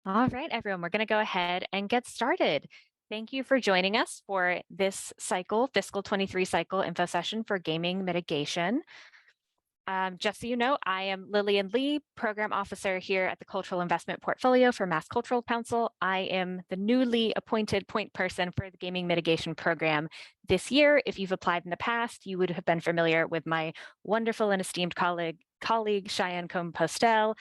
All right, everyone, we're going to go ahead and get started. Thank you for joining us for this cycle, fiscal 23 cycle info session for gaming mitigation. Just so you know, I am Lillian Lee, Program Officer here at the Cultural Investment Portfolio for Mass Cultural Council. I am the newly appointed point person for the Gaming Mitigation Program this year. If you've applied in the past, you would have been familiar with my wonderful and esteemed colleague Cheyenne Combe-Postel.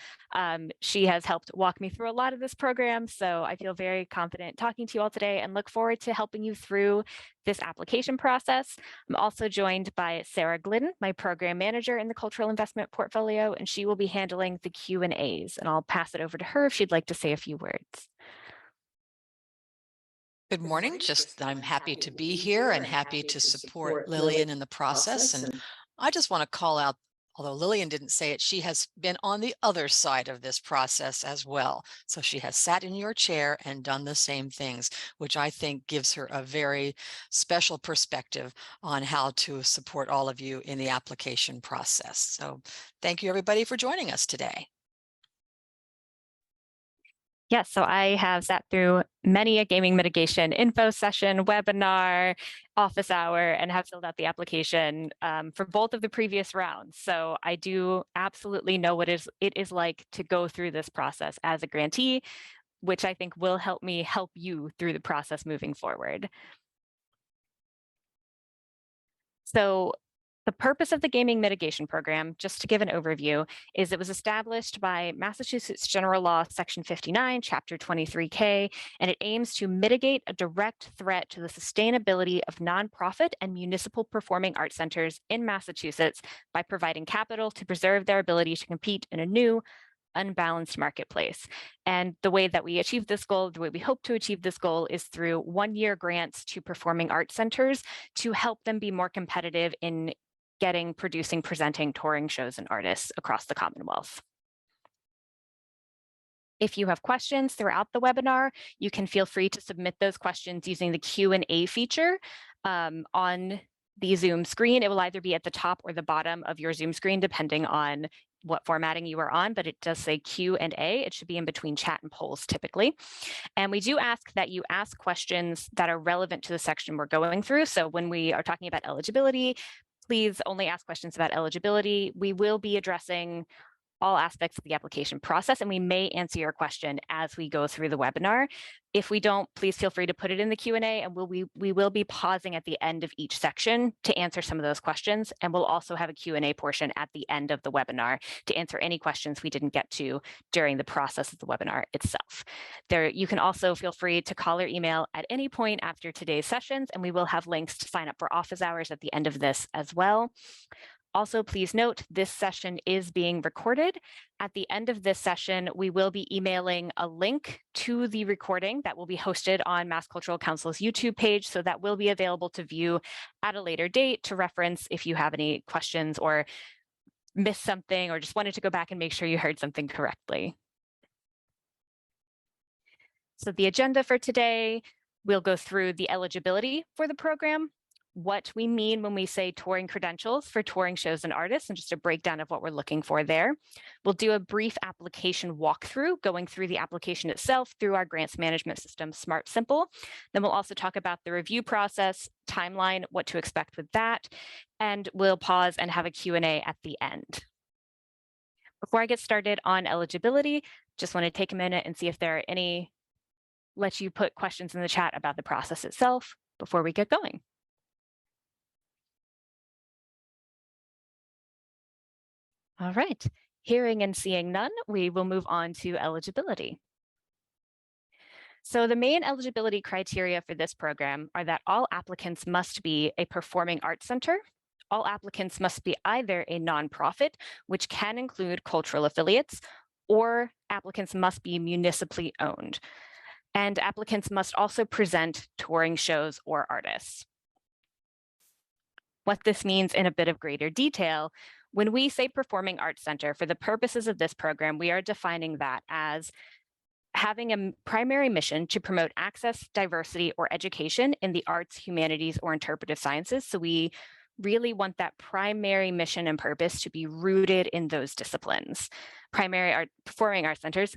She has helped walk me through a lot of this program, so I feel very confident talking to you all today and look forward to helping you through this application process. I'm also joined by Sarah Glidden, my program manager in the Cultural Investment Portfolio, and she will be handling the Q&As, and I'll pass it over to her if she'd like to say a few words. Good morning. I'm happy to be here and happy to support Lillian in the process. And I just want to call out, although Lillian didn't say it, she has been on the other side of this process as well. So she has sat in your chair and done the same things, which I think gives her a very special perspective on how to support all of you in the application process. So thank you, everybody, for joining us today. Yes, so I have sat through many a gaming mitigation info session, webinar, office hour, and have filled out the application for both of the previous rounds. So I do absolutely know what it is like to go through this process as a grantee, which I think will help me help you through the process moving forward. So the purpose of the Gaming Mitigation Program, just to give an overview, is it was established by Massachusetts General Law, Section 59, Chapter 23K, and it aims to mitigate a direct threat to the sustainability of nonprofit and municipal performing arts centers in Massachusetts by providing capital to preserve their ability to compete in a new, unbalanced marketplace. And the way that we achieve this goal, the way we hope to achieve this goal, is through one-year grants to performing arts centers to help them be more competitive in getting, producing, presenting touring shows and artists across the Commonwealth. If you have questions throughout the webinar, you can feel free to submit those questions using the Q&A feature on the Zoom screen. It will either be at the top or the bottom of your Zoom screen, depending on what formatting you are on, but it does say Q&A. It should be in between chat and polls typically. And we do ask that you ask questions that are relevant to the section we're going through. So when we are talking about eligibility, please only ask questions about eligibility. We will be addressing all aspects of the application process, and we may answer your question as we go through the webinar. If we don't, please feel free to put it in the Q&A, and we will be pausing at the end of each section to answer some of those questions, and we'll also have a Q&A portion at the end of the webinar to answer any questions we didn't get to during the process of the webinar itself. You can also feel free to call or email at any point after today's sessions, and we will have links to sign up for office hours at the end of this as well. Also, please note, this session is being recorded. At the end of this session, we will be emailing a link to the recording that will be hosted on Mass Cultural Council's YouTube page, so that will be available to view at a later date to reference if you have any questions or missed something or just wanted to go back and make sure you heard something correctly. So the agenda for today, we'll go through the eligibility for the program, what we mean when we say touring credentials for touring shows and artists, and just a breakdown of what we're looking for there. We'll do a brief application walkthrough, going through the application itself through our grants management system, Smart Simple. Then we'll also talk about the review process, timeline, what to expect with that, and we'll pause and have a Q&A at the end. Before I get started on eligibility, just want to take a minute and see if there are any, let you put questions in the chat about the process itself before we get going. All right, hearing and seeing none, we will move on to eligibility. So the main eligibility criteria for this program are that all applicants must be a performing arts center. All applicants must be either a nonprofit, which can include cultural affiliates, or applicants must be municipally owned. And applicants must also present touring shows or artists. What this means in a bit of greater detail, when we say performing arts center, for the purposes of this program, we are defining that as having a primary mission to promote access, diversity, or education in the arts, humanities, or interpretive sciences. So we really want that primary mission and purpose to be rooted in those disciplines. Performing arts centers,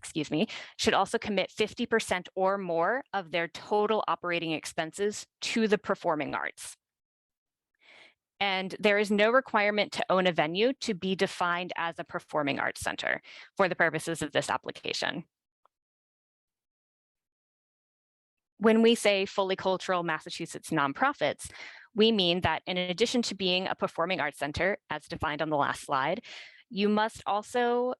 should also commit 50% or more of their total operating expenses to the performing arts. And there is no requirement to own a venue to be defined as a performing arts center for the purposes of this application. When we say fully cultural Massachusetts nonprofits, we mean that in addition to being a performing arts center, as defined on the last slide, you must also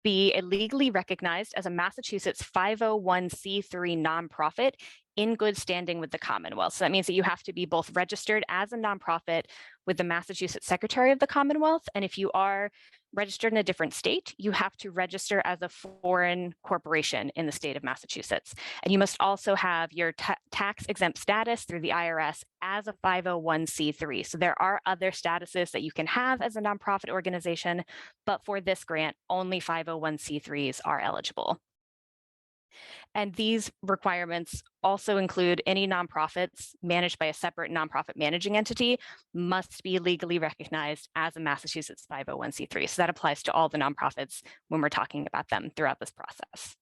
be legally recognized as a Massachusetts 501c3 nonprofit in good standing with the Commonwealth. So that means that you have to be both registered as a nonprofit with the Massachusetts Secretary of the Commonwealth, and if you are registered in a different state, you have to register as a foreign corporation in the state of Massachusetts. And you must also have your tax exempt status through the IRS as a 501c3. So there are other statuses that you can have as a nonprofit organization, but for this grant, only 501c3s are eligible. And these requirements also include any nonprofits managed by a separate nonprofit managing entity must be legally recognized as a Massachusetts 501c3. So that applies to all the nonprofits when we're talking about them throughout this process.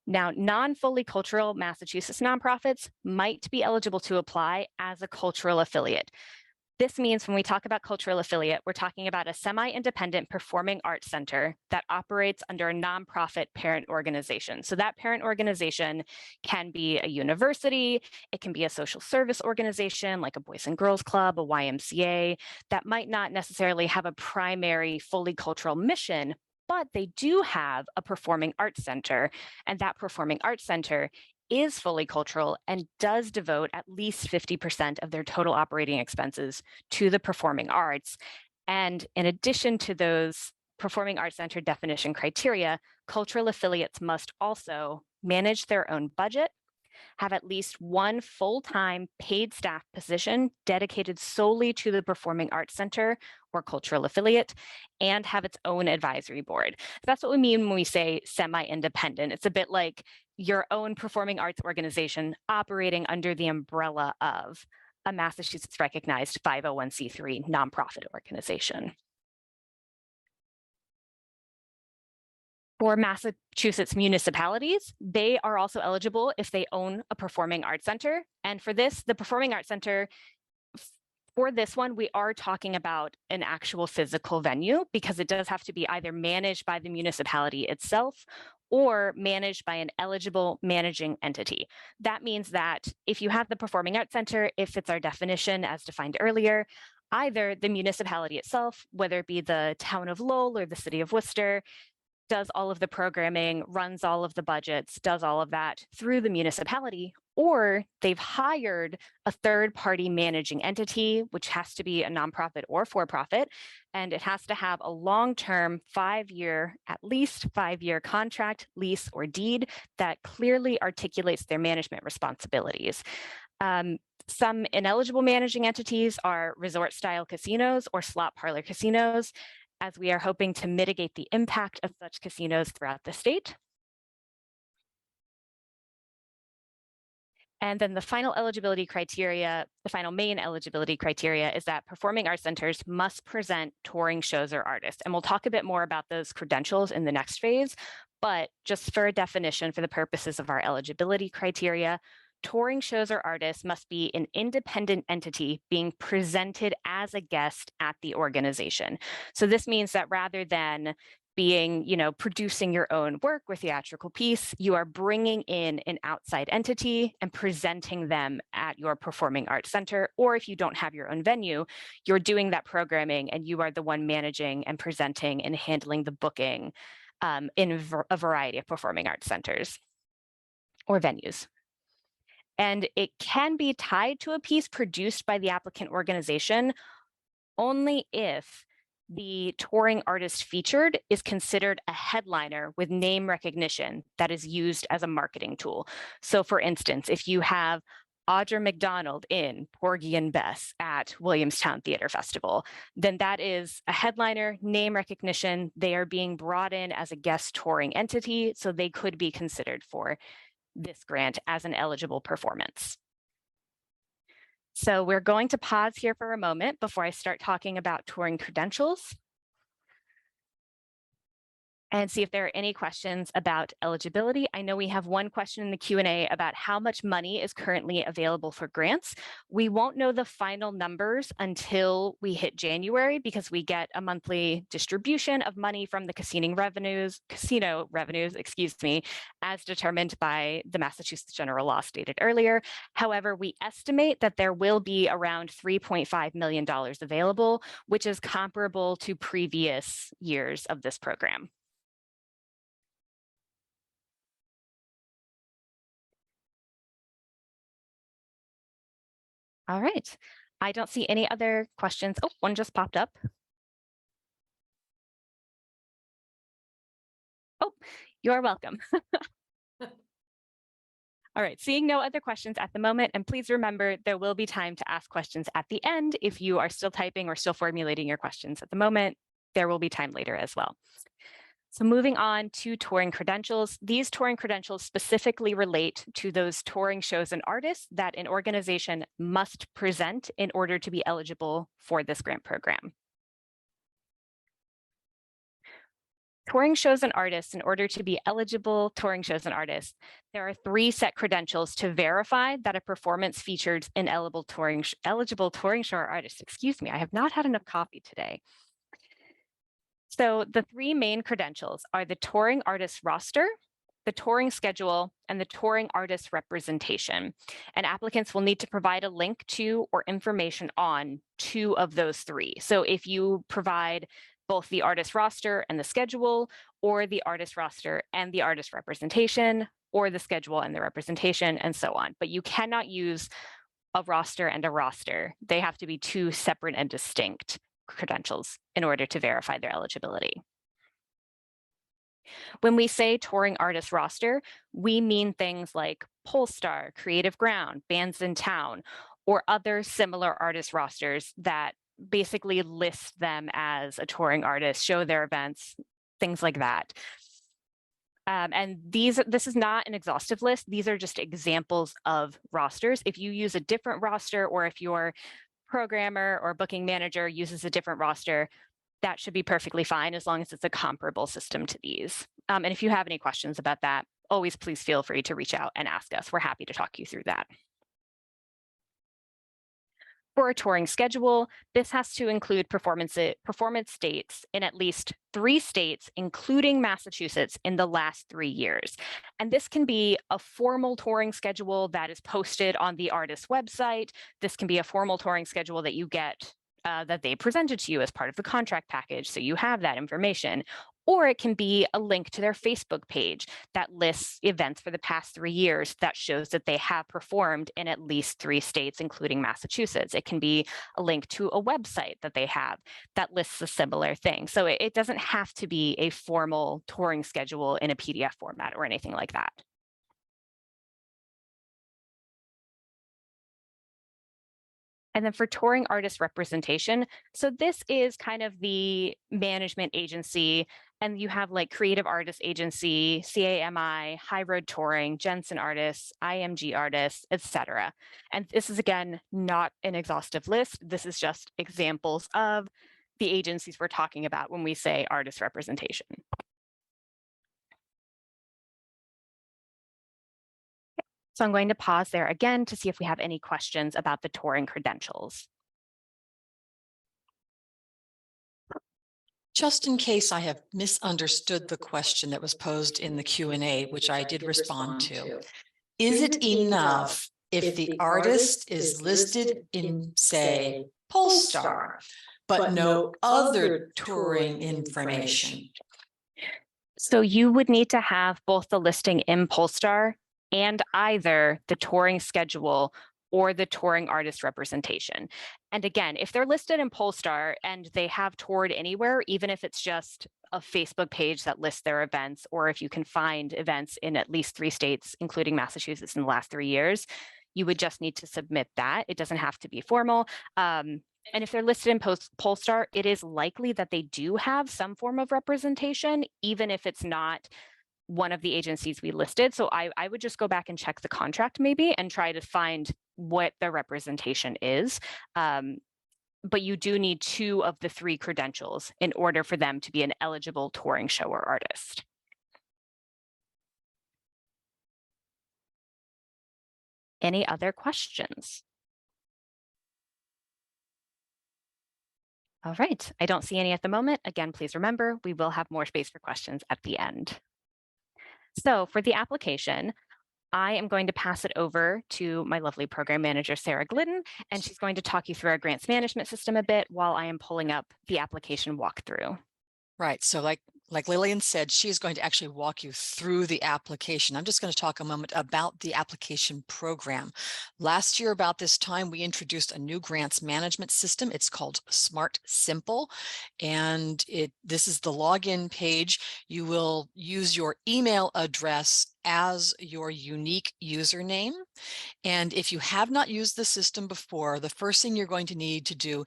Now, non-fully cultural Massachusetts nonprofits might be eligible to apply as a cultural affiliate. This means when we talk about cultural affiliate, we're talking about a semi-independent performing arts center that operates under a nonprofit parent organization. So that parent organization can be a university, it can be a social service organization like a Boys and Girls Club, a YMCA, that might not necessarily have a primary fully cultural mission, but they do have a performing arts center, and that performing arts center is fully cultural and does devote at least 50% of their total operating expenses to the performing arts. And in addition to those performing arts center definition criteria, cultural affiliates must also manage their own budget, have at least one full-time paid staff position dedicated solely to the performing arts center or cultural affiliate, and have its own advisory board. So that's what we mean when we say semi-independent. It's a bit like your own performing arts organization operating under the umbrella of a Massachusetts recognized 501c3 nonprofit organization. For Massachusetts municipalities, they are also eligible if they own a performing arts center. And for this, the performing arts center, for this one, we are talking about an actual physical venue because it does have to be either managed by the municipality itself or managed by an eligible managing entity. That means that if you have the performing arts center, if it's our definition as defined earlier, either the municipality itself, whether it be the town of Lowell or the city of Worcester, does all of the programming, runs all of the budgets, does all of that through the municipality, or they've hired a third-party managing entity, which has to be a nonprofit or for-profit, and it has to have a long-term 5-year, at least 5-year contract, lease, or deed that clearly articulates their management responsibilities. Some ineligible managing entities are resort-style casinos or slot parlor casinos, as we are hoping to mitigate the impact of such casinos throughout the state. And then the final eligibility criteria, the final main eligibility criteria is that performing arts centers must present touring shows or artists. And we'll talk a bit more about those credentials in the next phase, but just for a definition for the purposes of our eligibility criteria, touring shows or artists must be an independent entity being presented as a guest at the organization. So this means that rather than being, producing your own work or theatrical piece, you are bringing in an outside entity and presenting them at your performing arts center. Or if you don't have your own venue, you're doing that programming and you are the one managing and presenting and handling the booking in a variety of performing arts centers or venues. And it can be tied to a piece produced by the applicant organization only if the touring artist featured is considered a headliner with name recognition that is used as a marketing tool. So for instance, if you have Audra McDonald in Porgy and Bess at Williamstown Theater Festival, then that is a headliner, name recognition. They are being brought in as a guest touring entity, so they could be considered for this grant as an eligible performance. So we're going to pause here for a moment before I start talking about touring credentials and see if there are any questions about eligibility. I know we have one question in the Q&A about how much money is currently available for grants. We won't know the final numbers until we hit January because we get a monthly distribution of money from the casino revenues, as determined by the Massachusetts general law stated earlier. However, we estimate that there will be around $3.5 million available, which is comparable to previous years of this program. All right. I don't see any other questions. Oh, one just popped up. Oh, you're welcome. All right, seeing no other questions at the moment, and please remember there will be time to ask questions at the end. If you are still typing or still formulating your questions at the moment, there will be time later as well. So moving on to touring credentials, these touring credentials specifically relate to those touring shows and artists that an organization must present in order to be eligible for this grant program. Touring shows and artists, in order to be eligible touring shows and artists, there are 3 set credentials to verify that a performance features an eligible touring show or artist. Excuse me, I have not had enough coffee today. So the 3 main credentials are the touring artist roster, the touring schedule, and the touring artist representation. And applicants will need to provide a link to or information on 2 of those 3. So if you provide both the artist roster and the schedule, or the artist roster and the artist representation, or the schedule and the representation, and so on. But you cannot use a roster and a roster. They have to be 2 separate and distinct credentials in order to verify their eligibility. When we say touring artist roster, we mean things like Polestar, Creative Ground, Bands in Town, or other similar artist rosters that basically list them as a touring artist, show their events, things like that. And this is not an exhaustive list. These are just examples of rosters. If you use a different roster, or if your programmer or booking manager uses a different roster, that should be perfectly fine as long as it's a comparable system to these. And if you have any questions about that, always please feel free to reach out and ask us. We're happy to talk you through that. For a touring schedule, this has to include performance dates in at least 3 states, including Massachusetts, in the last 3 years. And this can be a formal touring schedule that is posted on the artist's website. This can be a formal touring schedule that you get that they presented to you as part of the contract package, so you have that information. Or it can be a link to their Facebook page that lists events for the past 3 years that shows that they have performed in at least 3 states, including Massachusetts. It can be a link to a website that they have that lists a similar thing. So it doesn't have to be a formal touring schedule in a PDF format or anything like that. And then for touring artist representation, so this is kind of the management agency, and you have like Creative Artist Agency, CAMI, High Road Touring, Jensen Artists, IMG Artists, etc. And this is, again, not an exhaustive list. This is just examples of the agencies we're talking about when we say artist representation. So I'm going to pause there again to see if we have any questions about the touring credentials. Just in case I have misunderstood the question that was posed in the Q&A, which I did respond to, is it enough if the artist is listed in, say, Polestar, but no other touring information? So you would need to have both the listing in Polestar and either the touring schedule or the touring artist representation. And again, if they're listed in Polestar and they have toured anywhere, even if it's just a Facebook page that lists their events, or if you can find events in at least 3 states, including Massachusetts, in the last 3 years, you would just need to submit that. It doesn't have to be formal. And if they're listed in Polestar, it is likely that they do have some form of representation, even if it's not one of the agencies we listed. So I would just go back and check the contract maybe and try to find what the representation is. But you do need 2 of the 3 credentials in order for them to be an eligible touring show or artist. Any other questions? All right, I don't see any at the moment. Again, please remember, we will have more space for questions at the end. So for the application, I am going to pass it over to my lovely program manager, Sarah Glidden, and she's going to talk you through our grants management system a bit while I am pulling up the application walkthrough. Right. So like Lillian said, she's going to actually walk you through the application. I'm just going to talk a moment about the application program. Last year, about this time, we introduced a new grants management system. It's called Smart Simple. And this is the login page. You will use your email address as your unique username. And if you have not used the system before, the first thing you're going to need to do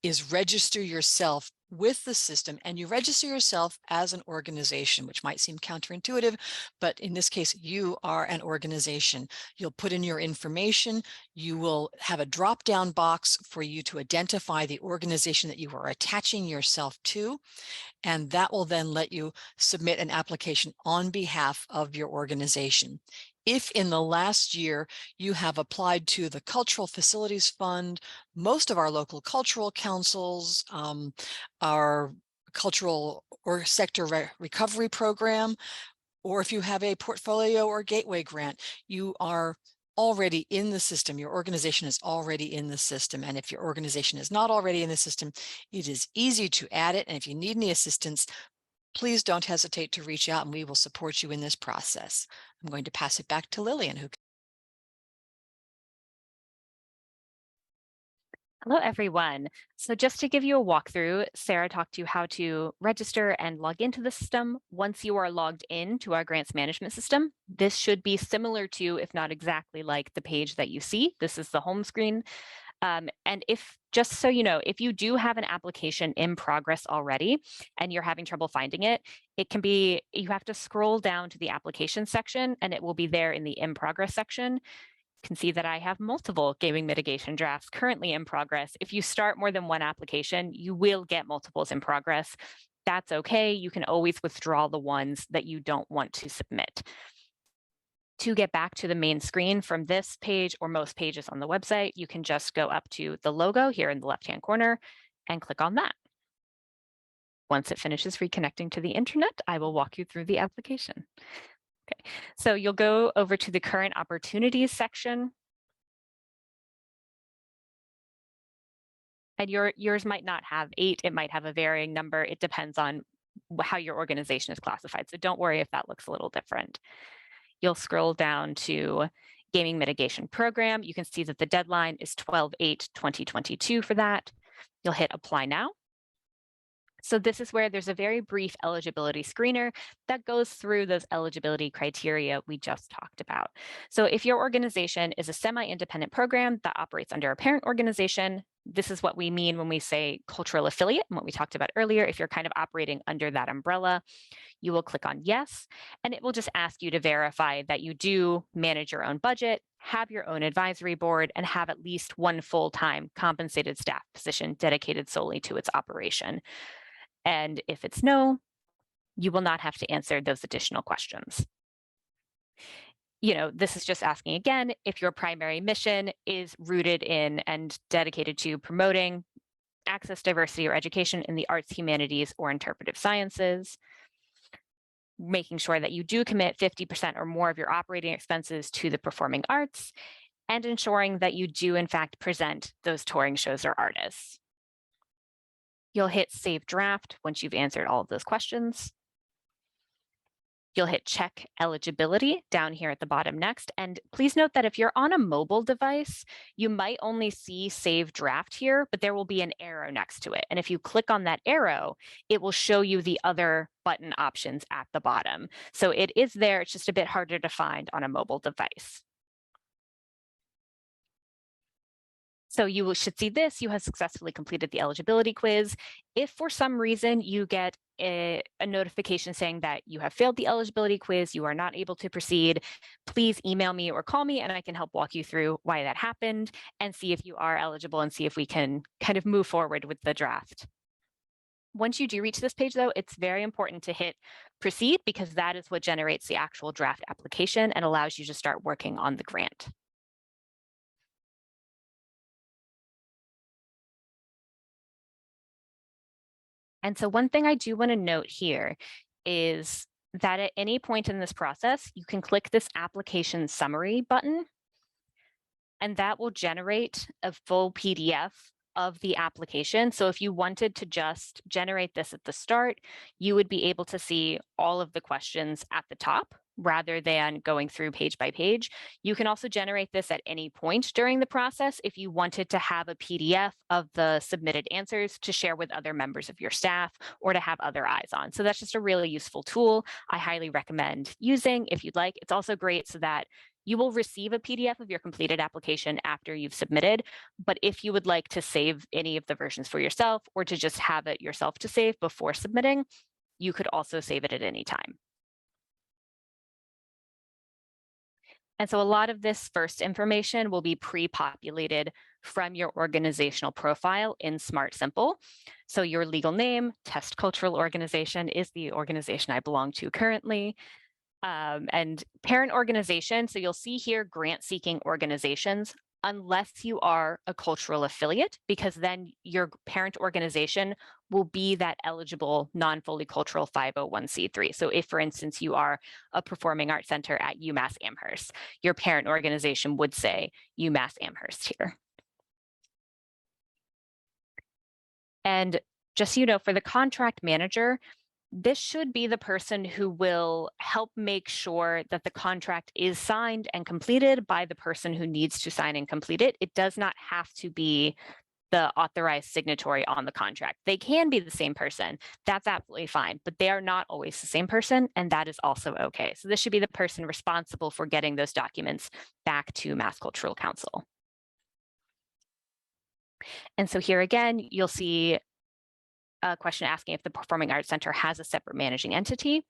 is register yourself with the system, and you register yourself as an organization, which might seem counterintuitive, but in this case, you are an organization. You'll put in your information. You will have a drop-down box for you to identify the organization that you are attaching yourself to, and that will then let you submit an application on behalf of your organization. If in the last year you have applied to the Cultural Facilities Fund, most of our local cultural councils, our cultural or sector recovery program, or if you have a portfolio or gateway grant, you are already in the system. Your organization is already in the system. And if your organization is not already in the system, it is easy to add it. And if you need any assistance, please don't hesitate to reach out and we will support you in this process. I'm going to pass it back to Lillian, who Hello, everyone. So just to give you a walkthrough, Sarah talked to you how to register and log into the system. Once you are logged in to our grants management system, this should be similar to, if not exactly like the page that you see. This is the home screen. And if, just so you know, if you do have an application in progress already and you're having trouble finding it, it can be, you have to scroll down to the application section and it will be there in the in progress section. Can see that I have multiple gaming mitigation drafts currently in progress. If you start more than one application, you will get multiples in progress. That's okay. You can always withdraw the ones that you don't want to submit. To get back to the main screen from this page or most pages on the website, you can just go up to the logo here in the left-hand corner and click on that. Once it finishes reconnecting to the internet, I will walk you through the application. Okay, so you'll go over to the current opportunities section. And yours might not have 8, it might have a varying number. It depends on how your organization is classified. So don't worry if that looks a little different. You'll scroll down to Gaming Mitigation Program. You can see that the deadline is 12/8/2022 for that. You'll hit Apply Now. So this is where there's a very brief eligibility screener that goes through those eligibility criteria we just talked about. So if your organization is a semi-independent program that operates under a parent organization, this is what we mean when we say cultural affiliate and what we talked about earlier. If you're kind of operating under that umbrella, you will click on yes, and it will just ask you to verify that you do manage your own budget, have your own advisory board, and have at least one full-time compensated staff position dedicated solely to its operation. And if it's no, you will not have to answer those additional questions. You know, this is just asking again, if your primary mission is rooted in and dedicated to promoting access, diversity, or education in the arts, humanities, or interpretive sciences, making sure that you do commit 50% or more of your operating expenses to the performing arts, and ensuring that you do in fact present those touring shows or artists. You'll hit Save Draft once you've answered all of those questions. You'll hit Check Eligibility down here at the bottom next. And please note that if you're on a mobile device, you might only see Save Draft here, but there will be an arrow next to it. And if you click on that arrow, it will show you the other button options at the bottom. So it is there, it's just a bit harder to find on a mobile device. So you should see this, you have successfully completed the eligibility quiz. If for some reason you get a notification saying that you have failed the eligibility quiz, you are not able to proceed, please email me or call me and I can help walk you through why that happened and see if you are eligible and see if we can kind of move forward with the draft. Once you do reach this page though, it's very important to hit proceed because that is what generates the actual draft application and allows you to start working on the grant. And so one thing I do want to note here is that at any point in this process, you can click this application summary button, and that will generate a full PDF of the application. So if you wanted to just generate this at the start, you would be able to see all of the questions at the top rather than going through page by page. You can also generate this at any point during the process if you wanted to have a PDF of the submitted answers to share with other members of your staff or to have other eyes on. So that's just a really useful tool I highly recommend using if you'd like. It's also great so that you will receive a PDF of your completed application after you've submitted, but if you would like to save any of the versions for yourself or to just have it yourself to save before submitting, you could also save it at any time. And so a lot of this first information will be pre-populated from your organizational profile in Smart Simple. So your legal name, Test Cultural Organization is the organization I belong to currently. And parent organization. So you'll see here grant-seeking organizations, unless you are a cultural affiliate, because then your parent organization will be that eligible non-fully cultural 501c3. So if, for instance, you are a performing arts center at UMass Amherst, your parent organization would say UMass Amherst here. And just so you know, for the contract manager, this should be the person who will help make sure that the contract is signed and completed by the person who needs to sign and complete it. It does not have to be the authorized signatory on the contract. They can be the same person. That's absolutely fine, but they are not always the same person, and that is also okay. So this should be the person responsible for getting those documents back to Mass Cultural Council. And so here again, you'll see a question asking if the Performing Arts Center has a separate managing entity.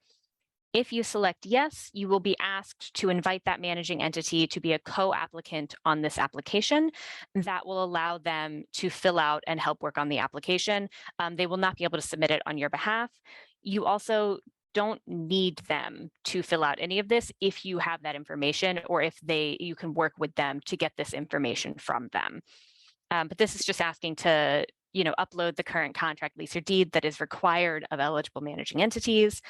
If you select yes, you will be asked to invite that managing entity to be a co-applicant on this application. That will allow them to fill out and help work on the application. They will not be able to submit it on your behalf. You also don't need them to fill out any of this if you have that information or if you can work with them to get this information from them. But this is just asking to upload the current contract, lease, or deed that is required of eligible managing entities.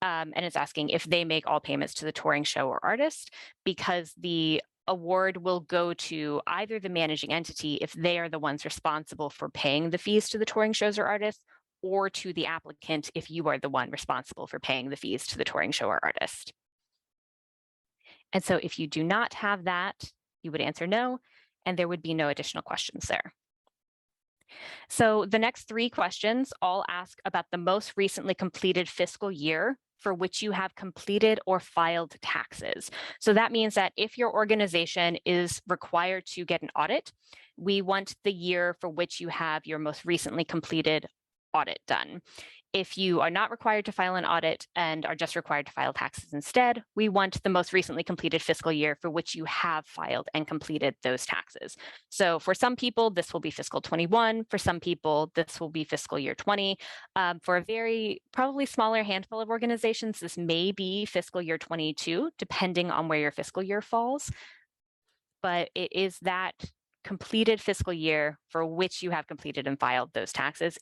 And it's asking if they make all payments to the touring show or artist, because the award will go to either the managing entity if they are the ones responsible for paying the fees to the touring shows or artists, or to the applicant if you are the one responsible for paying the fees to the touring show or artist. And so if you do not have that, you would answer no, and there would be no additional questions there. So the next three questions all ask about the most recently completed fiscal year for which you have completed or filed taxes. So that means that if your organization is required to get an audit, we want the year for which you have your most recently completed audit done. If you are not required to file an audit and are just required to file taxes instead, we want the most recently completed fiscal year for which you have filed and completed those taxes. So for some people, this will be fiscal 21. For some people, this will be fiscal year 20. For a very probably smaller handful of organizations, this may be fiscal year 22, depending on where your fiscal year falls. But it is that completed fiscal year for which you have completed and filed those taxes.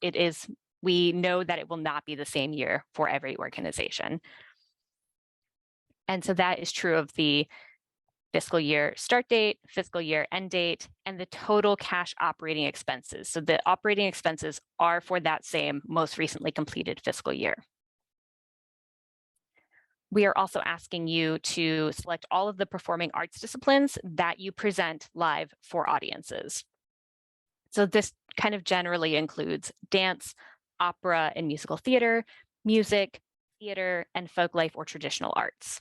We know that it will not be the same year for every organization. And so that is true of the fiscal year start date, fiscal year end date, and the total cash operating expenses. So the operating expenses are for that same most recently completed fiscal year. We are also asking you to select all of the performing arts disciplines that you present live for audiences. So this kind of generally includes dance, opera and musical theater, music, theater, and folk life or traditional arts.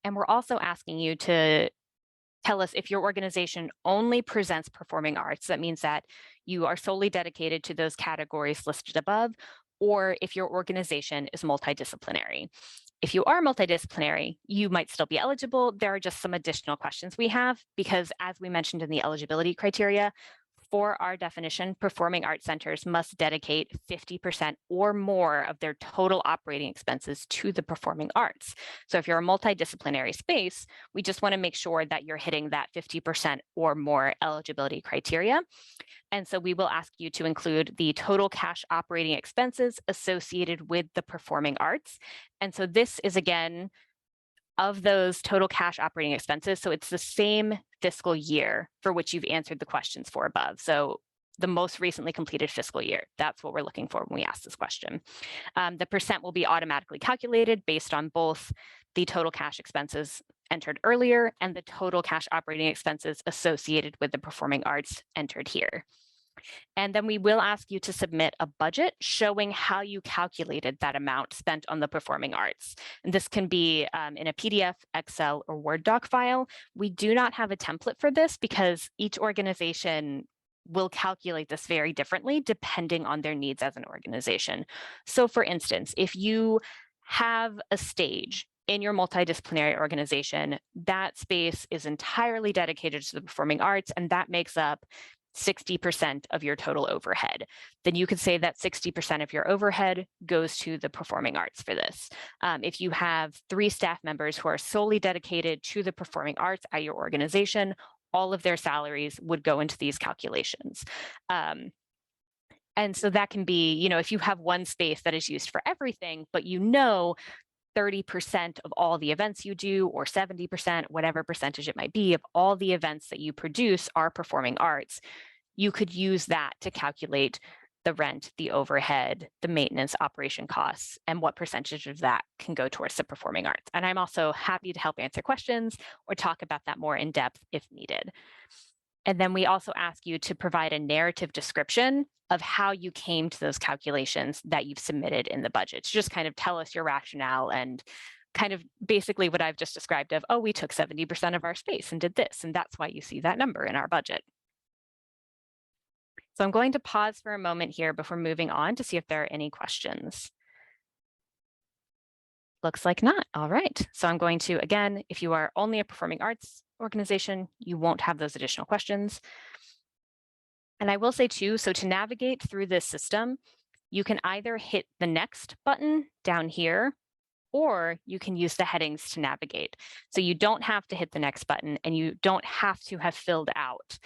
And we're also asking you to tell us if your organization only presents performing arts. That means that you are solely dedicated to those categories listed above, or if your organization is multidisciplinary. If you are multidisciplinary, you might still be eligible. There are just some additional questions we have because, as we mentioned in the eligibility criteria, for our definition, performing arts centers must dedicate 50% or more of their total operating expenses to the performing arts. So if you're a multidisciplinary space, we just want to make sure that you're hitting that 50% or more eligibility criteria. And so we will ask you to include the total cash operating expenses associated with the performing arts. And so this is, again, of those total cash operating expenses. So it's the same fiscal year for which you've answered the questions for above. So the most recently completed fiscal year, that's what we're looking for when we ask this question. The percent will be automatically calculated based on both the total cash expenses entered earlier and the total cash operating expenses associated with the performing arts entered here. And then we will ask you to submit a budget showing how you calculated that amount spent on the performing arts. And this can be in a PDF, Excel, or Word doc file. We do not have a template for this because each organization will calculate this very differently depending on their needs as an organization. So for instance, if you have a stage in your multidisciplinary organization, that space is entirely dedicated to the performing arts, and that makes up 60% of your total overhead. Then you could say that 60% of your overhead goes to the performing arts for this. If you have 3 staff members who are solely dedicated to the performing arts at your organization, all of their salaries would go into these calculations. And so that can be, if you have one space that is used for everything, but 30% of all the events you do, or 70%, whatever percentage it might be, of all the events that you produce are performing arts, you could use that to calculate the rent, the overhead, the maintenance, operation costs, and what percentage of that can go towards the performing arts. And I'm also happy to help answer questions or talk about that more in depth if needed. And then we also ask you to provide a narrative description of how you came to those calculations that you've submitted in the budget. So just kind of tell us your rationale and kind of basically what I've just described of, we took 70% of our space and did this, and that's why you see that number in our budget. So I'm going to pause for a moment here before moving on to see if there are any questions. Looks like not. All right. So I'm going to, again, if you are only a performing arts organization, you won't have those additional questions. And I will say too, so to navigate through this system, you can either hit the next button down here, or you can use the headings to navigate. So you don't have to hit the next button, and you don't have to have filled out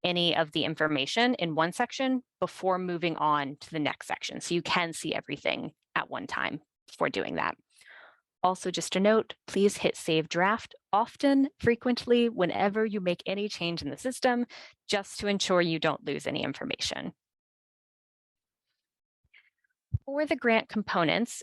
any of the information in one section before moving on to the next section. So you can see everything at one time before doing that. Also, just a note, please hit save draft often, frequently, whenever you make any change in the system, just to ensure you don't lose any information. For the grant components,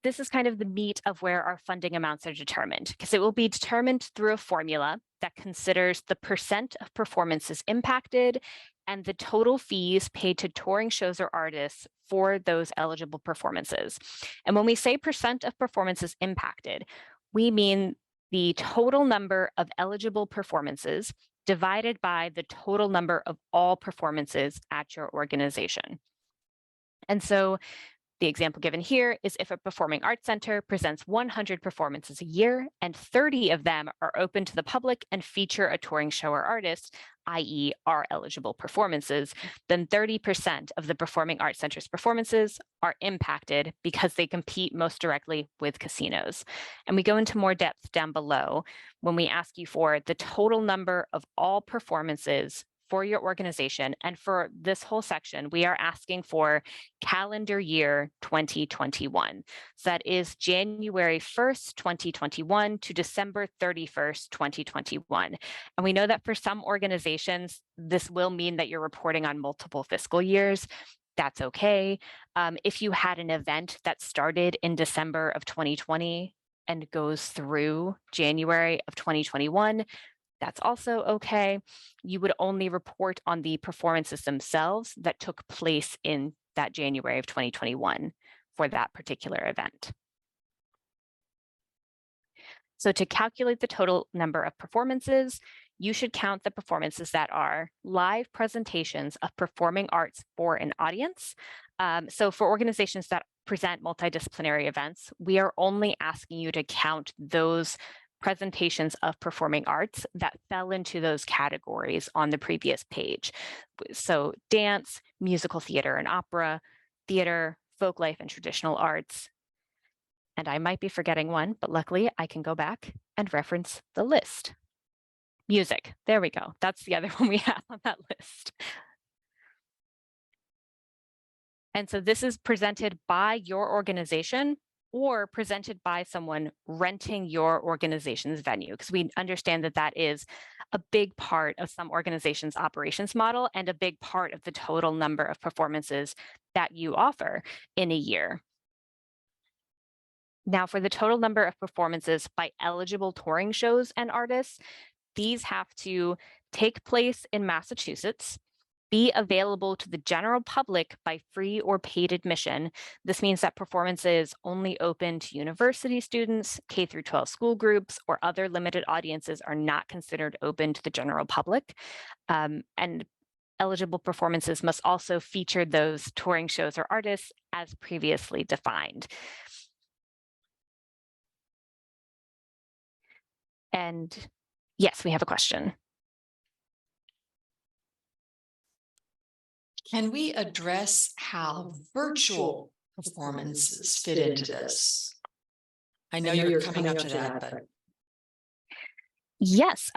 this is kind of the meat of where our funding amounts are determined, because it will be determined through a formula that considers the percent of performances impacted and the total fees paid to touring shows or artists for those eligible performances. And when we say percent of performances impacted, we mean the total number of eligible performances divided by the total number of all performances at your organization. And so the example given here is if a performing arts center presents 100 performances a year and 30 of them are open to the public and feature a touring show or artist, i.e. are eligible performances, then 30% of the performing arts center's performances are impacted because they compete most directly with casinos. And we go into more depth down below when we ask you for the total number of all performances for your organization. And for this whole section, we are asking for calendar year 2021. So that is January 1st, 2021 to December 31st, 2021. And we know that for some organizations, this will mean that you're reporting on multiple fiscal years. That's okay. If you had an event that started in December of 2020 and goes through January of 2021, that's also okay. You would only report on the performances themselves that took place in that January of 2021 for that particular event. So to calculate the total number of performances, you should count the performances that are live presentations of performing arts for an audience. So for organizations that present multidisciplinary events, we are only asking you to count those presentations of performing arts that fell into those categories on the previous page. So dance, musical theater and opera, theater, folk life and traditional arts. And I might be forgetting one, but luckily I can go back and reference the list. Music, there we go. That's the other one we have on that list. And so this is presented by your organization or presented by someone renting your organization's venue, because we understand that that is a big part of some organizations' operations model and a big part of the total number of performances that you offer in a year. Now, for the total number of performances by eligible touring shows and artists, these have to take place in Massachusetts, be available to the general public by free or paid admission. This means that performances only open to university students, K through 12 school groups, or other limited audiences are not considered open to the general public. And eligible performances must also feature those touring shows or artists as previously defined. And yes, we have a question. Can we address how virtual performances fit into this? I know you're coming up to that, but. Yes.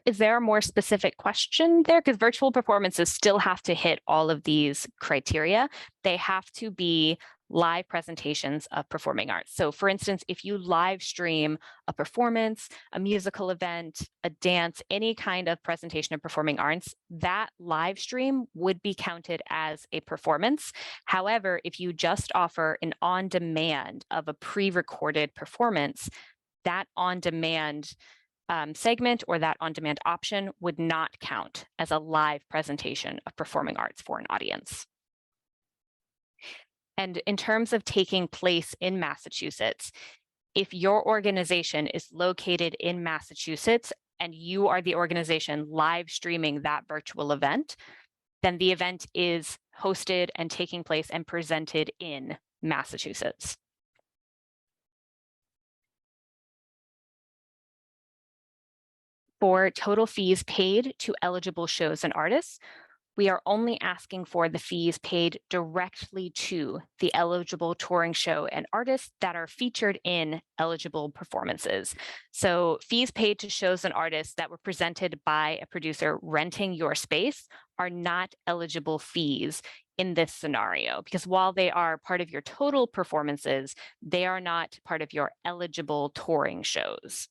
Is there a more specific question there? Because virtual performances still have to hit all of these criteria. They have to be live presentations of performing arts. So for instance, if you live stream a performance, a musical event, a dance, any kind of presentation of performing arts, that live stream would be counted as a performance. However, if you just offer an on-demand of a pre-recorded performance, that on-demand segment or that on-demand option would not count as a live presentation of performing arts for an audience. And in terms of taking place in Massachusetts, if your organization is located in Massachusetts and you are the organization live streaming that virtual event, then the event is hosted and taking place and presented in Massachusetts. For total fees paid to eligible shows and artists, we are only asking for the fees paid directly to the eligible touring show and artists that are featured in eligible performances. So fees paid to shows and artists that were presented by a producer renting your space are not eligible fees in this scenario, because while they are part of your total performances, they are not part of your eligible touring shows.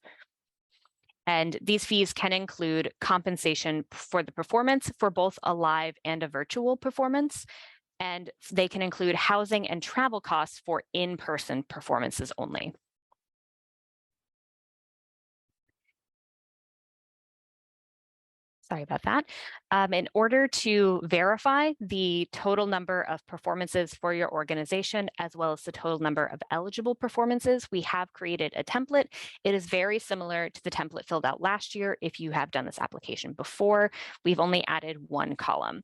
And these fees can include compensation for the performance for both a live and a virtual performance. And they can include housing and travel costs for in-person performances only. Sorry about that. In order to verify the total number of performances for your organization, as well as the total number of eligible performances, we have created a template. It is very similar to the template filled out last year. If you have done this application before, we've only added one column.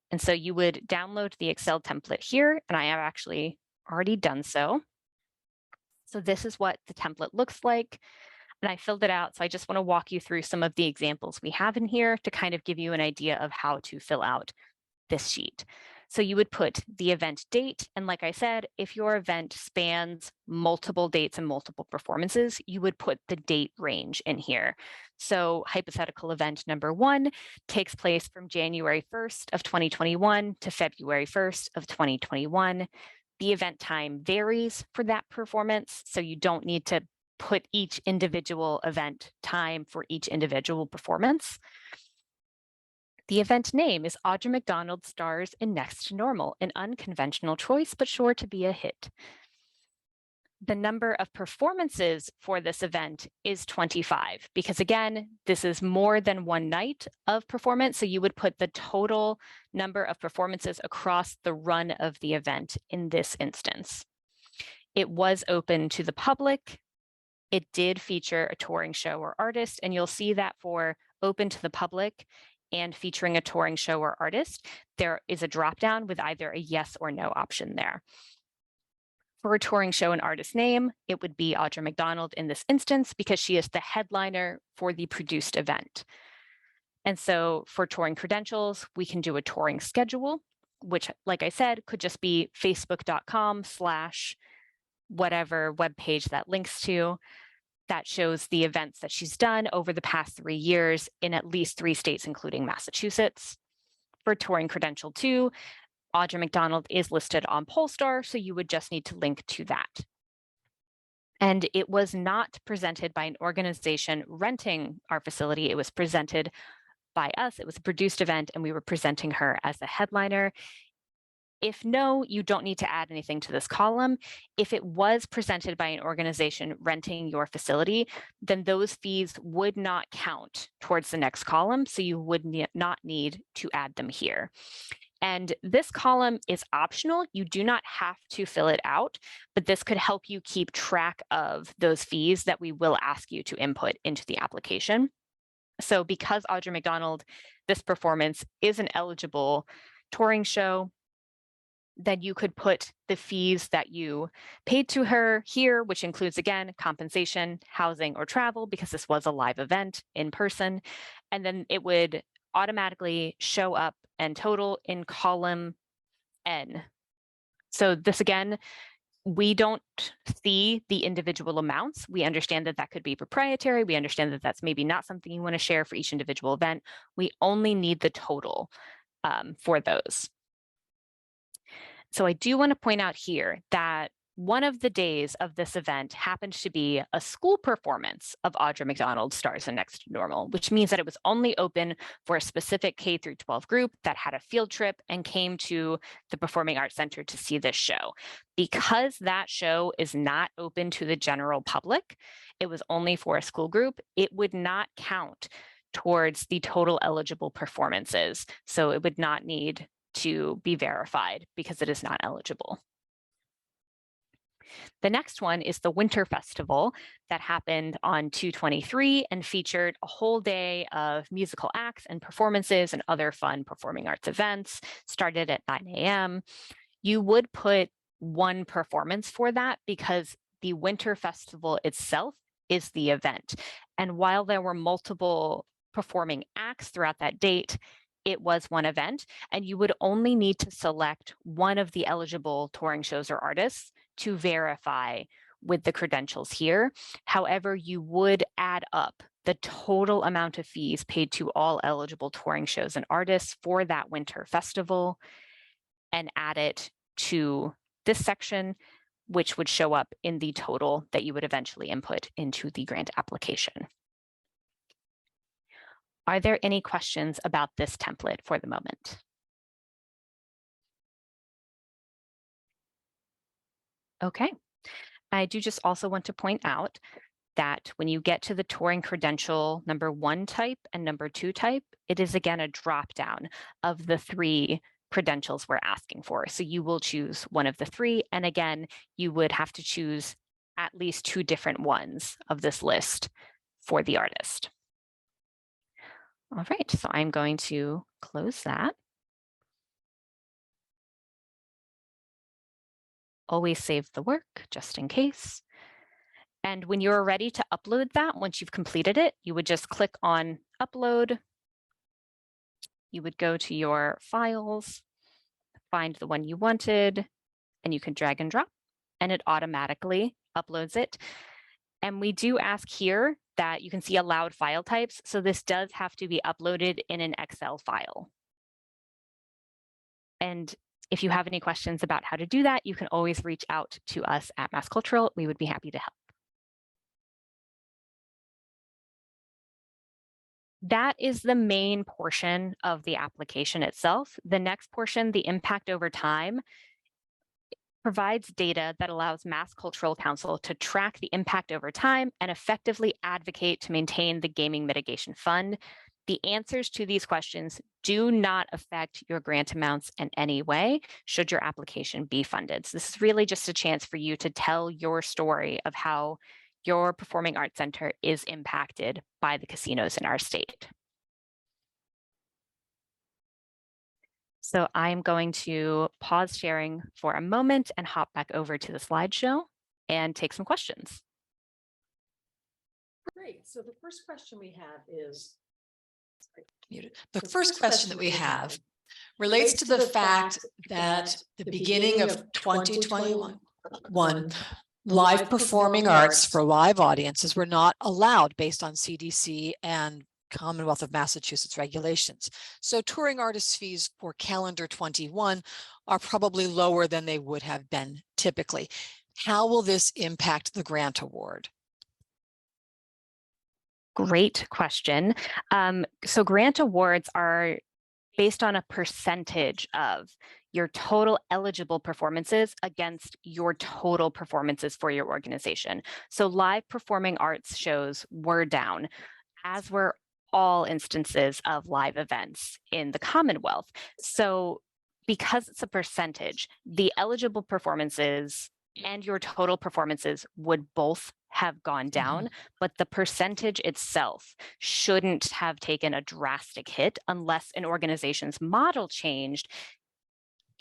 And so you would download the Excel template here, and I have actually already done so. So this is what the template looks like. And I filled it out. So I just want to walk you through some of the examples we have in here to kind of give you an idea of how to fill out this sheet. So you would put the event date. And like I said, if your event spans multiple dates and multiple performances, you would put the date range in here. So hypothetical event number 1 takes place from January 1st of 2021 to February 1st of 2021. The event time varies for that performance, so you don't need to put each individual event time for each individual performance. The event name is Audra McDonald Stars in Next to Normal, an unconventional choice, but sure to be a hit. The number of performances for this event is 25, because again, this is more than one night of performance. So you would put the total number of performances across the run of the event in this instance. It was open to the public. it did feature a touring show or artist, and you'll see that for open to the public and featuring a touring show or artist, there is a drop-down with either a yes or no option there. For a touring show and artist name, it would be Audra McDonald in this instance because she is the headliner for the produced event. And so for touring credentials, we can do a touring schedule, which, like I said, could just be facebook.com/whatever webpage that links to. That shows the events that she's done over the past 3 years in at least 3 states, including Massachusetts. For touring credential 2, Audra McDonald is listed on Polestar, so you would just need to link to that. And it was not presented by an organization renting our facility. It was presented by us. It was a produced event, and we were presenting her as the headliner. If no, you don't need to add anything to this column. If it was presented by an organization renting your facility, then those fees would not count towards the next column, so you would not need to add them here. And this column is optional. You do not have to fill it out, but this could help you keep track of those fees that we will ask you to input into the application. So because Audra McDonald, this performance is an eligible touring show, then you could put the fees that you paid to her here, which includes, again, compensation, housing, or travel, because this was a live event in person. And then it would automatically show up and total in column N. So this, again, we don't see the individual amounts. We understand that that could be proprietary. We understand that that's maybe not something you want to share for each individual event. We only need the total for those. So I do want to point out here that one of the days of this event happened to be a school performance of Audra McDonald Stars and Next to Normal, which means that it was only open for a specific K through 12 group that had a field trip and came to the Performing Arts Center to see this show. Because that show is not open to the general public, it was only for a school group, it would not count towards the total eligible performances. So it would not need to be verified because it is not eligible. The next one is the Winter Festival that happened on 2/23 and featured a whole day of musical acts and performances and other fun performing arts events, started at 9 a.m. You would put one performance for that because the Winter Festival itself is the event. And while there were multiple performing acts throughout that date, it was one event, and you would only need to select one of the eligible touring shows or artists to verify with the credentials here. However, you would add up the total amount of fees paid to all eligible touring shows and artists for that winter festival and add it to this section, which would show up in the total that you would eventually input into the grant application. Are there any questions about this template for the moment? Okay. I do just also want to point out that when you get to the touring credential number 1 type and number 2 type, it is again a drop down of the 3 credentials we're asking for. So you will choose one of the 3. And again, you would have to choose at least 2 different ones of this list for the artist. All right, so I'm going to close that. Always save the work just in case. And when you're ready to upload that, once you've completed it, you would just click on upload. You would go to your files, find the one you wanted, and you can drag and drop, and it automatically uploads it. And we do ask here that you can see allowed file types. So this does have to be uploaded in an Excel file. And if you have any questions about how to do that, you can always reach out to us at Mass Cultural. We would be happy to help. That is the main portion of the application itself. The next portion, the impact over time, provides data that allows Mass Cultural Council to track the impact over time and effectively advocate to maintain the Gaming Mitigation Fund. The answers to these questions do not affect your grant amounts in any way should your application be funded. So this is really just a chance for you to tell your story of how your performing arts center is impacted by the casinos in our state. So I'm going to pause sharing for a moment and hop back over to the slideshow and take some questions. Great. So the first question we have is, the first question that we have relates to the fact that the beginning of 2021, live performing arts for live audiences were not allowed based on CDC and Commonwealth of Massachusetts regulations. So touring artists' fees for calendar 21 are probably lower than they would have been typically. How will this impact the grant award? Great question. So grant awards are based on a percentage of your total eligible performances against your total performances for your organization. So live performing arts shows were down, as were all instances of live events in the Commonwealth. So because it's a percentage, the eligible performances and your total performances would both have gone down, but the percentage itself shouldn't have taken a drastic hit unless an organization's model changed,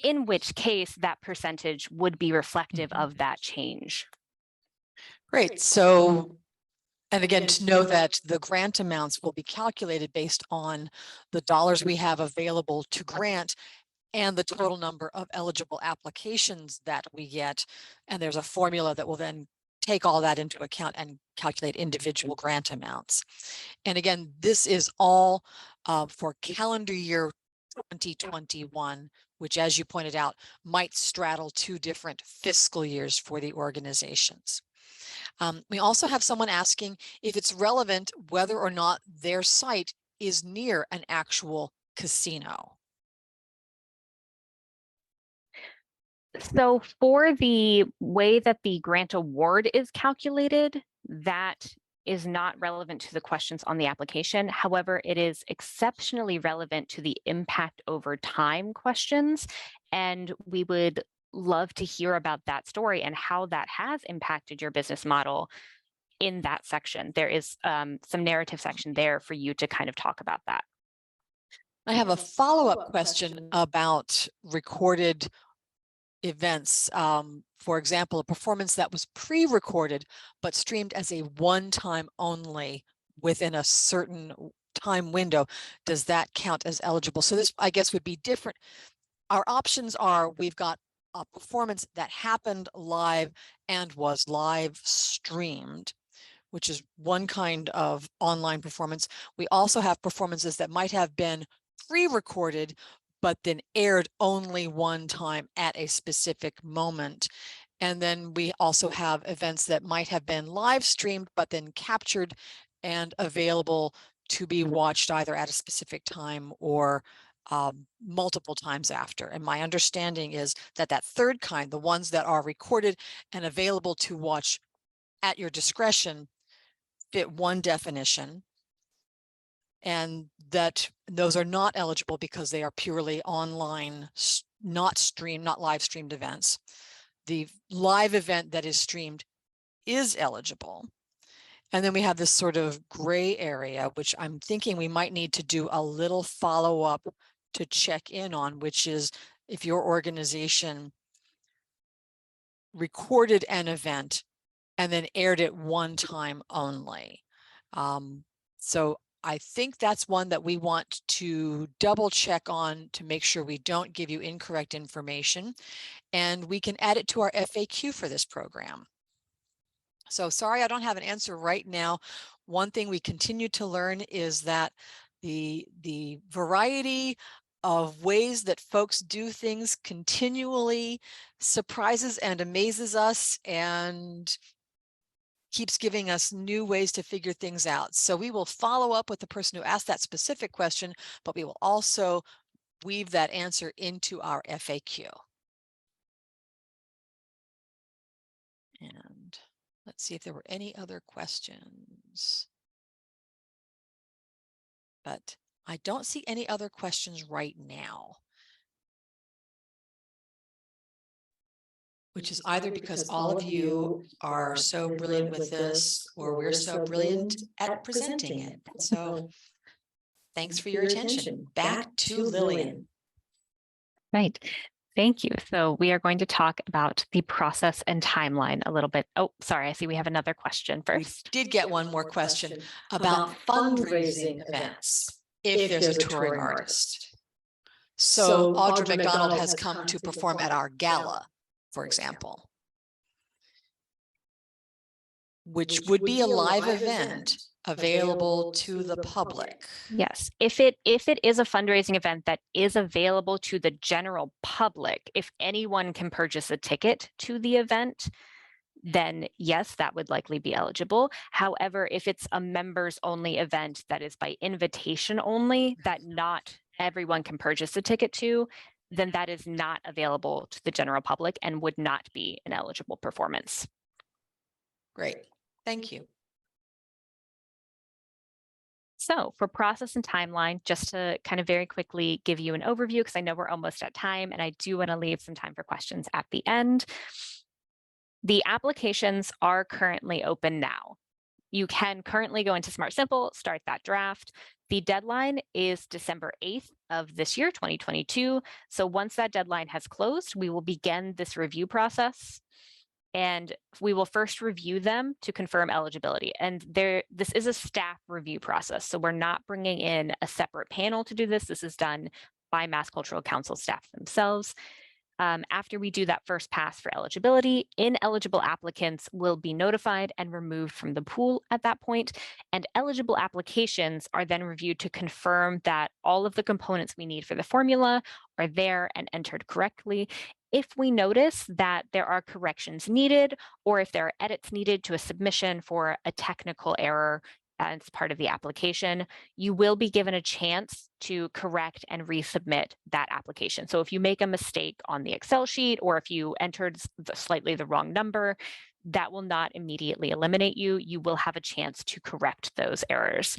in which case that percentage would be reflective of that change. Great. So, and again, to know that the grant amounts will be calculated based on the dollars we have available to grant and the total number of eligible applications that we get. And there's a formula that will then take all that into account and calculate individual grant amounts. And again, this is all for calendar year 2021, which, as you pointed out, might straddle two different fiscal years for the organizations. We also have someone asking if it's relevant whether or not their site is near an actual casino. So for the way that the grant award is calculated, that is not relevant to the questions on the application. However, it is exceptionally relevant to the impact over time questions. And we would love to hear about that story and how that has impacted your business model in that section. There is some narrative section there for you to kind of talk about that. I have a follow-up question about recorded events. For example, a performance that was pre-recorded but streamed as a one-time only within a certain time window. Does that count as eligible? So this, I guess, would be different. Our options are, we've got a performance that happened live and was live streamed, which is one kind of online performance. We also have performances that might have been pre-recorded but then aired only one time at a specific moment. And then we also have events that might have been live streamed but then captured and available to be watched either at a specific time or multiple times after. And my understanding is that that third kind, the ones that are recorded and available to watch at your discretion, fit one definition, and that those are not eligible because they are purely online, not live streamed events. The live event that is streamed is eligible. And then we have this sort of gray area, which I'm thinking we might need to do a little follow-up to check in on, which is if your organization recorded an event and then aired it one time only. So I think that's one that we want to double check on to make sure we don't give you incorrect information, and we can add it to our FAQ for this program. So sorry, I don't have an answer right now. One thing we continue to learn is that the variety of ways that folks do things continually surprises and amazes us and keeps giving us new ways to figure things out. So we will follow up with the person who asked that specific question, but we will also weave that answer into our FAQ. And let's see if there were any other questions. But I don't see any other questions right now. which is either because all of you are so brilliant with this, or we're so brilliant at presenting it. So thanks for your attention. Back to Lillian. Right. Thank you. So we are going to talk about the process and timeline a little bit. Oh, sorry. I see we have another question first. We did get one more question about fundraising events if there's a touring artist. So Audra McDonald has come to perform at our gala, for example, which would be a live event available to the public. Yes, if it is a fundraising event that is available to the general public, if anyone can purchase a ticket to the event, then yes, that would likely be eligible. However, if it's a members only event that is by invitation only, that not everyone can purchase a ticket to, then that is not available to the general public and would not be an eligible performance. Great, thank you. So for process and timeline, just to kind of very quickly give you an overview, because I know we're almost at time and I do want to leave some time for questions at the end. The applications are currently open now. You can currently go into Smart Simple, start that draft. The deadline is December 8th of this year, 2022. So once that deadline has closed, we will begin this review process. And we will first review them to confirm eligibility. And this is a staff review process. So we're not bringing in a separate panel to do this. This is done by Mass Cultural Council staff themselves. After we do that first pass for eligibility, ineligible applicants will be notified and removed from the pool at that point. And eligible applications are then reviewed to confirm that all of the components we need for the formula are there and entered correctly. If we notice that there are corrections needed, or if there are edits needed to a submission for a technical error as part of the application, you will be given a chance to correct and resubmit that application. So if you make a mistake on the Excel sheet, or if you entered slightly the wrong number, that will not immediately eliminate you. You will have a chance to correct those errors.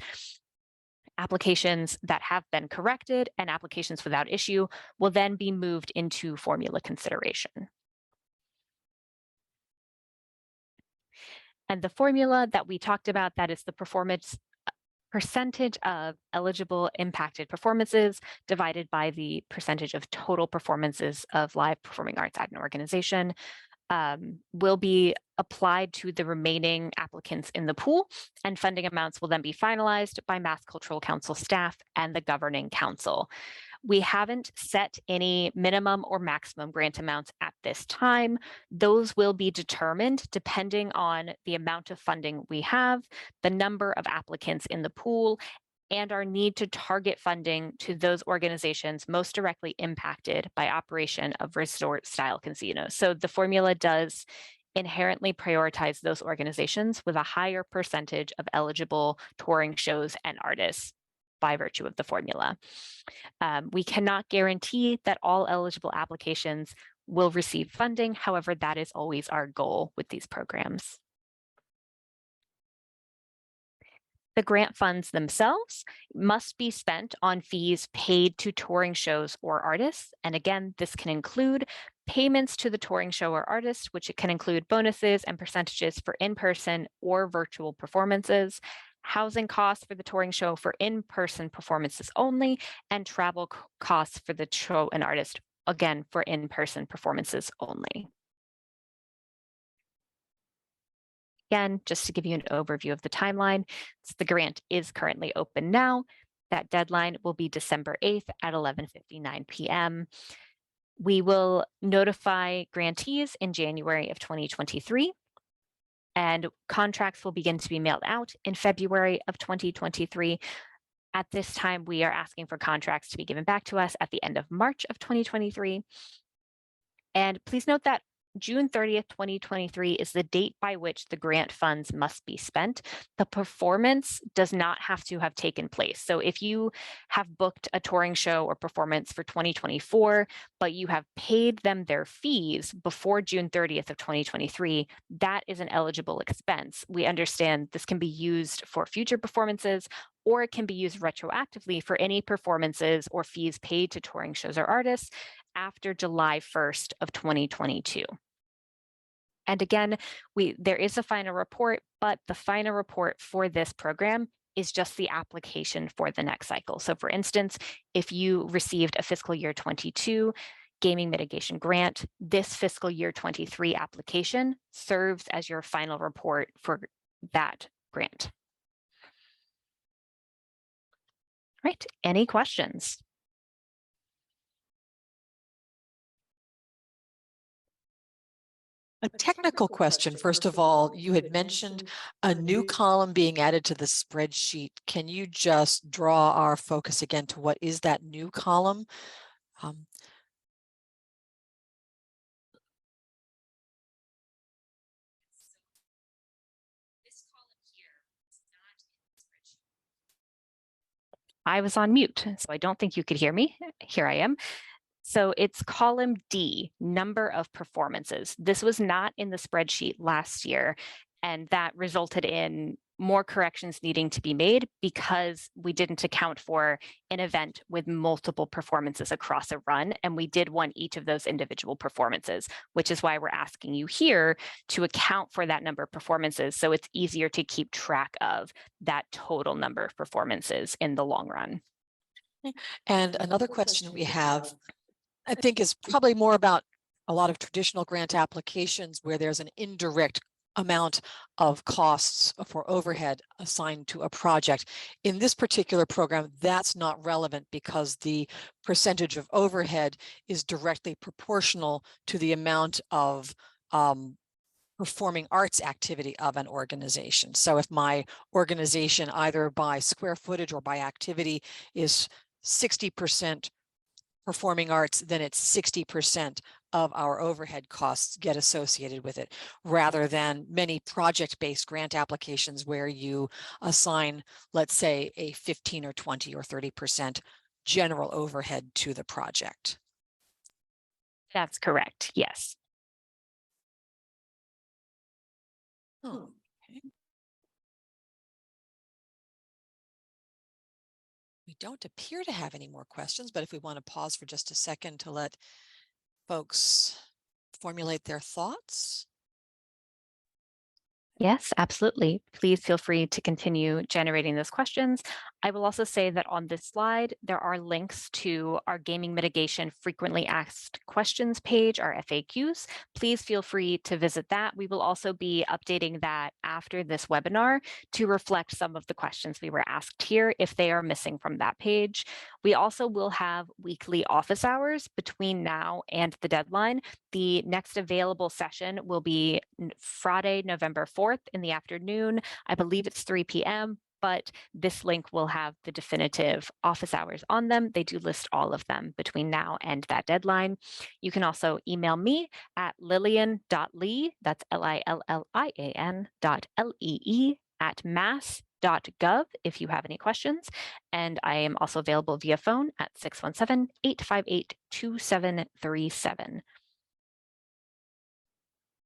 Applications that have been corrected and applications without issue will then be moved into formula consideration. And the formula that we talked about, that is the performance percentage of eligible impacted performances divided by the percentage of total performances of live performing arts at an organization, will be applied to the remaining applicants in the pool, and funding amounts will then be finalized by Mass Cultural Council staff and the governing council. We haven't set any minimum or maximum grant amounts at this time. Those will be determined depending on the amount of funding we have, the number of applicants in the pool, and our need to target funding to those organizations most directly impacted by operation of resort-style casinos. So the formula does inherently prioritize those organizations with a higher percentage of eligible touring shows and artists by virtue of the formula. We cannot guarantee that all eligible applications will receive funding. However, that is always our goal with these programs. The grant funds themselves must be spent on fees paid to touring shows or artists. And again, this can include payments to the touring show or artist, which it can include bonuses and percentages for in-person or virtual performances, housing costs for the touring show for in-person performances only, and travel costs for the show and artist, again, for in-person performances only. Again, just to give you an overview of the timeline, the grant is currently open now. That deadline will be December 8th at 11:59 p.m. We will notify grantees in January of 2023, and contracts will begin to be mailed out in February of 2023. At this time, we are asking for contracts to be given back to us at the end of March of 2023. And please note that June 30th, 2023 is the date by which the grant funds must be spent. The performance does not have to have taken place. So if you have booked a touring show or performance for 2024, but you have paid them their fees before June 30th of 2023, that is an eligible expense. We understand this can be used for future performances, or it can be used retroactively for any performances or fees paid to touring shows or artists after July 1st of 2022. And again, there is a final report, but the final report for this program is just the application for the next cycle. So for instance, if you received a fiscal year 22 gaming mitigation grant, this fiscal year 23 application serves as your final report for that grant. Right, any questions? A technical question. First of all, you had mentioned a new column being added to the spreadsheet. Can you just draw our focus again to what is that new column? I was on mute, so I don't think you could hear me. Here I am. So it's column D, number of performances. This was not in the spreadsheet last year, and that resulted in more corrections needing to be made because we didn't account for an event with multiple performances across a run, and we did want each of those individual performances, which is why we're asking you here to account for that number of performances so it's easier to keep track of that total number of performances in the long run. And another question we have, I think, is probably more about a lot of traditional grant applications where there's an indirect amount of costs for overhead assigned to a project. In this particular program, that's not relevant because the percentage of overhead is directly proportional to the amount of performing arts activity of an organization. So if my organization, either by square footage or by activity, is 60% performing arts, then it's 60% of our overhead costs get associated with it, rather than many project-based grant applications where you assign, let's say, a 15 or 20 or 30% general overhead to the project. That's correct, yes. Oh, okay. We don't appear to have any more questions, but if we want to pause for just a second to let folks formulate their thoughts. Yes, absolutely. Please feel free to continue generating those questions. I will also say that on this slide, there are links to our gaming mitigation frequently asked questions page, our FAQs. Please feel free to visit that. We will also be updating that after this webinar to reflect some of the questions we were asked here if they are missing from that page. We also will have weekly office hours between now and the deadline. The next available session will be Friday, November 4th in the afternoon. I believe it's 3 p.m., but this link will have the definitive office hours on them. They do list all of them between now and that deadline. You can also email me at lillian.lee, that's LILLIAN.LEE @mass.gov if you have any questions. And I am also available via phone at 617-858-2737.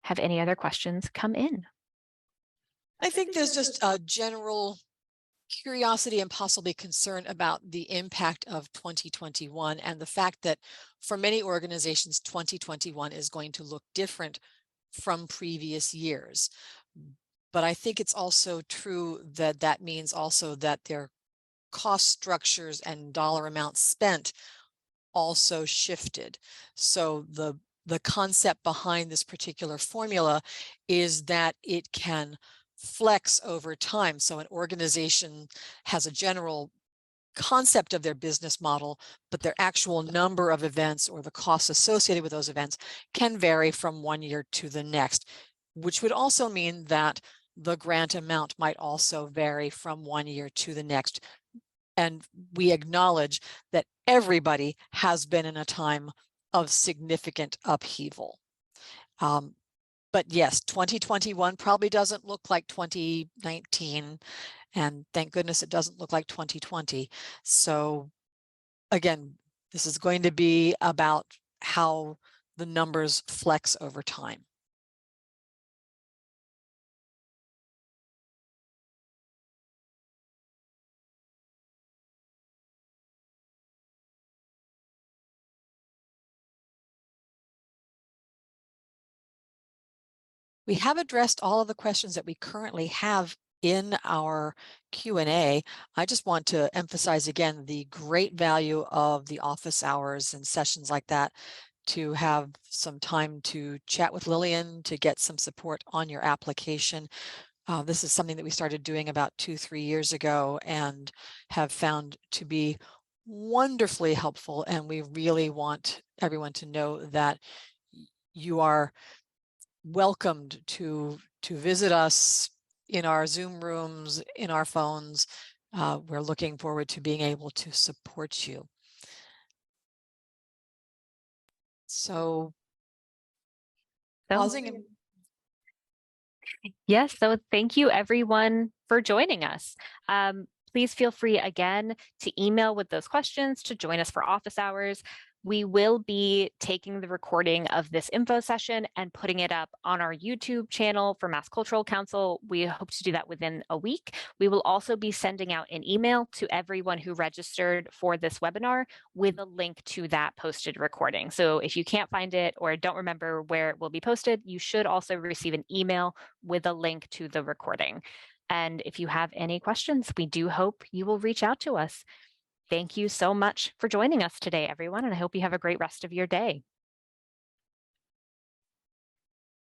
Have any other questions come in? I think there's just a general curiosity and possibly concern about the impact of 2021 and the fact that for many organizations, 2021 is going to look different from previous years. But I think it's also true that that means also that their cost structures and dollar amounts spent also shifted. So the concept behind this particular formula is that it can flex over time. So an organization has a general concept of their business model, but their actual number of events or the costs associated with those events can vary from one year to the next, which would also mean that the grant amount might also vary from one year to the next. And we acknowledge that everybody has been in a time of significant upheaval. But yes, 2021 probably doesn't look like 2019. And thank goodness it doesn't look like 2020. So again, this is going to be about how the numbers flex over time. We have addressed all of the questions that we currently have in our Q&A. I just want to emphasize again the great value of the office hours and sessions like that, to have some time to chat with Lillian, to get some support on your application. This is something that we started doing about 2-3 years ago and have found to be wonderfully helpful. And we really want everyone to know that you are welcomed to visit us in our Zoom rooms, in our phones. We're looking forward to being able to support you. So pausing and Yes, so thank you everyone for joining us. Please feel free again to email with those questions, to join us for office hours. We will be taking the recording of this info session and putting it up on our YouTube channel for Mass Cultural Council. We hope to do that within a week. We will also be sending out an email to everyone who registered for this webinar with a link to that posted recording. So if you can't find it or don't remember where it will be posted, you should also receive an email with a link to the recording. And if you have any questions, we do hope you will reach out to us. Thank you so much for joining us today, everyone, and I hope you have a great rest of your day.